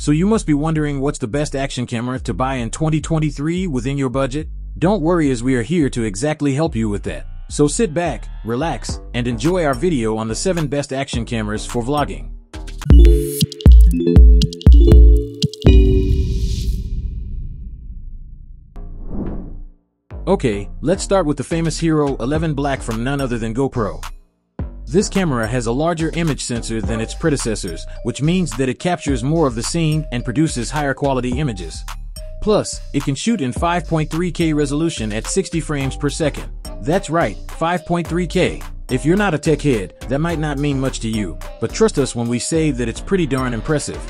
So you must be wondering what's the best action camera to buy in 2023 within your budget? Don't worry, as we are here to exactly help you with that. So sit back, relax, and enjoy our video on the 7 best action cameras for vlogging. Okay, let's start with the famous Hero 11 Black from none other than GoPro. This camera has a larger image sensor than its predecessors, which means that it captures more of the scene and produces higher quality images. Plus, it can shoot in 5.3K resolution at 60 frames per second. That's right, 5.3K. If you're not a tech head, that might not mean much to you, but trust us when we say that it's pretty darn impressive.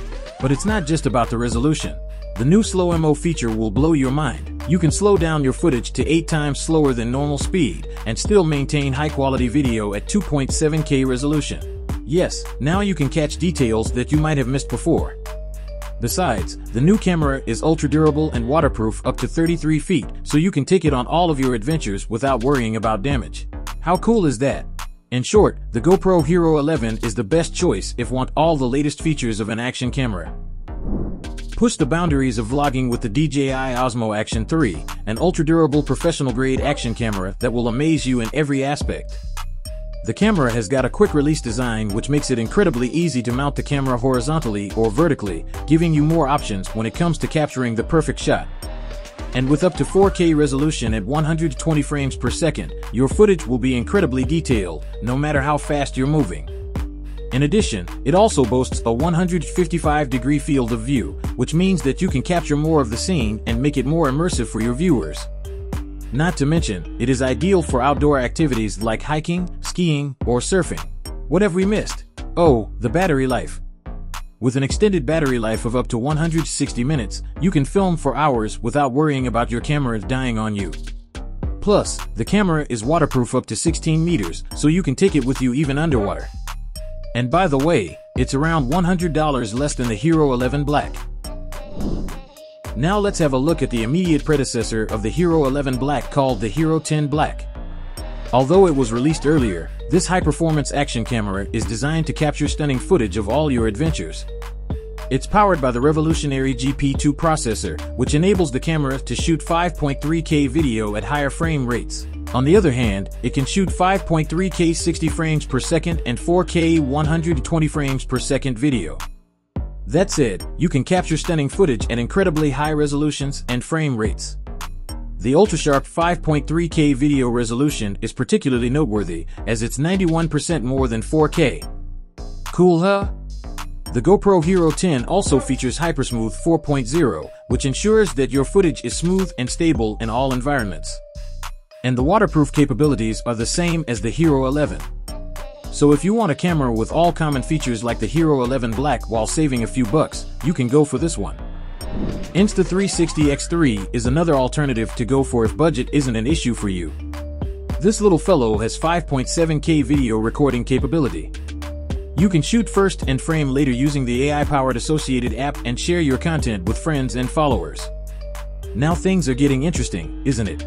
But it's not just about the resolution. The new Slow Mo feature will blow your mind. You can slow down your footage to 8 times slower than normal speed and still maintain high-quality video at 2.7K resolution. Yes, now you can catch details that you might have missed before. Besides, the new camera is ultra-durable and waterproof up to 33 feet, so you can take it on all of your adventures without worrying about damage. How cool is that? In short, the GoPro Hero 11 is the best choice if you want all the latest features of an action camera. Push the boundaries of vlogging with the DJI Osmo Action 3, an ultra-durable professional-grade action camera that will amaze you in every aspect. The camera has got a quick-release design which makes it incredibly easy to mount the camera horizontally or vertically, giving you more options when it comes to capturing the perfect shot. And with up to 4K resolution at 120 frames per second, your footage will be incredibly detailed, no matter how fast you're moving. In addition, it also boasts a 155-degree field of view, which means that you can capture more of the scene and make it more immersive for your viewers. Not to mention, it is ideal for outdoor activities like hiking, skiing, or surfing. What have we missed? Oh, the battery life. With an extended battery life of up to 160 minutes, you can film for hours without worrying about your camera dying on you. Plus, the camera is waterproof up to 16 meters, so you can take it with you even underwater. And by the way, it's around $100 less than the Hero 11 Black. Now let's have a look at the immediate predecessor of the Hero 11 Black called the Hero 10 Black. Although it was released earlier, this high-performance action camera is designed to capture stunning footage of all your adventures. It's powered by the revolutionary GP2 processor, which enables the camera to shoot 5.3K video at higher frame rates. On the other hand, it can shoot 5.3K 60 frames per second and 4K 120 frames per second video. That said, you can capture stunning footage at incredibly high resolutions and frame rates. The ultra-sharp 5.3K video resolution is particularly noteworthy, as it's 91% more than 4K. Cool, huh? The GoPro Hero 10 also features HyperSmooth 4.0, which ensures that your footage is smooth and stable in all environments. And the waterproof capabilities are the same as the Hero 11. So if you want a camera with all common features like the Hero 11 Black while saving a few bucks, you can go for this one. Insta360 X3 is another alternative to go for if budget isn't an issue for you. This little fellow has 5.7K video recording capability. You can shoot first and frame later using the AI-powered associated app and share your content with friends and followers. Now things are getting interesting, isn't it?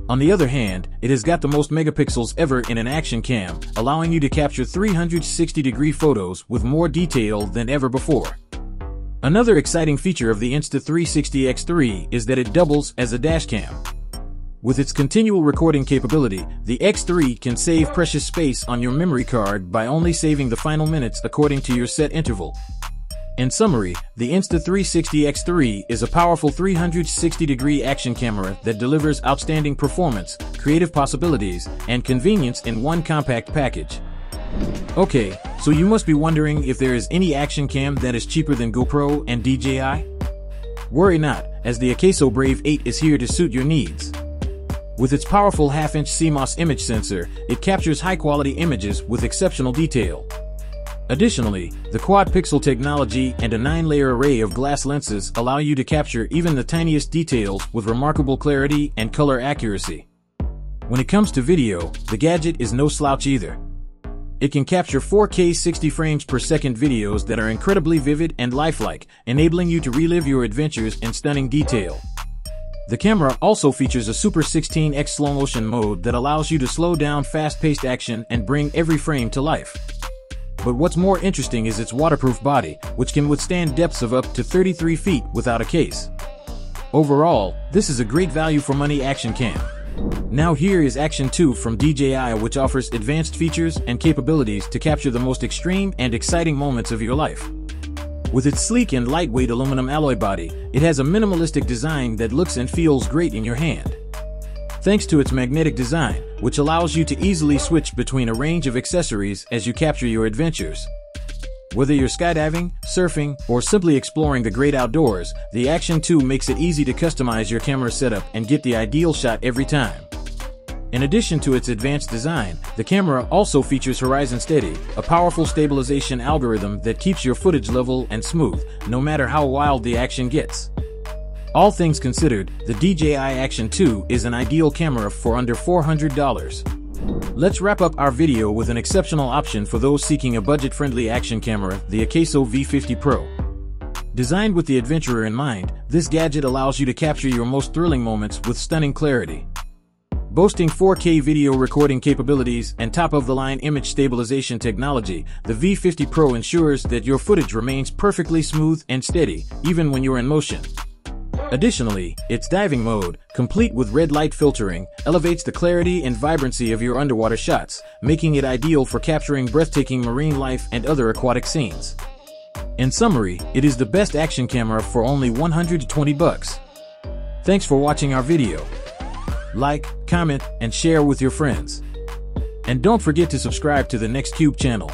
On the other hand, it has got the most megapixels ever in an action cam, allowing you to capture 360-degree photos with more detail than ever before. Another exciting feature of the Insta360 X3 is that it doubles as a dash cam. With its continual recording capability, the X3 can save precious space on your memory card by only saving the final minutes according to your set interval. In summary, the Insta360 X3 is a powerful 360-degree action camera that delivers outstanding performance, creative possibilities, and convenience in one compact package. Okay, so you must be wondering if there is any action cam that is cheaper than GoPro and DJI? Worry not, as the Akeso Brave 8 is here to suit your needs. With its powerful half-inch CMOS image sensor, it captures high-quality images with exceptional detail. Additionally, the quad-pixel technology and a 9-layer array of glass lenses allow you to capture even the tiniest details with remarkable clarity and color accuracy. When it comes to video, the gadget is no slouch either. It can capture 4K 60 frames per second videos that are incredibly vivid and lifelike, enabling you to relive your adventures in stunning detail. The camera also features a Super 16x slow motion mode that allows you to slow down fast-paced action and bring every frame to life. But what's more interesting is its waterproof body, which can withstand depths of up to 33 feet without a case. Overall, this is a great value for money action cam. Now here is Action 2 from DJI, which offers advanced features and capabilities to capture the most extreme and exciting moments of your life. With its sleek and lightweight aluminum alloy body, it has a minimalistic design that looks and feels great in your hand. Thanks to its magnetic design, which allows you to easily switch between a range of accessories as you capture your adventures. Whether you're skydiving, surfing, or simply exploring the great outdoors, the Action 2 makes it easy to customize your camera setup and get the ideal shot every time. In addition to its advanced design, the camera also features Horizon Steady, a powerful stabilization algorithm that keeps your footage level and smooth, no matter how wild the action gets. All things considered, the DJI Action 2 is an ideal camera for under $400. Let's wrap up our video with an exceptional option for those seeking a budget-friendly action camera, the Akeso V50 Pro. Designed with the adventurer in mind, this gadget allows you to capture your most thrilling moments with stunning clarity. Boasting 4K video recording capabilities and top-of-the-line image stabilization technology, the V50 Pro ensures that your footage remains perfectly smooth and steady, even when you're in motion. Additionally, its diving mode, complete with red light filtering, elevates the clarity and vibrancy of your underwater shots, making it ideal for capturing breathtaking marine life and other aquatic scenes. In summary, it is the best action camera for only $120. Thanks for watching our video. Like, comment, and share with your friends. And don't forget to subscribe to the NextCube channel.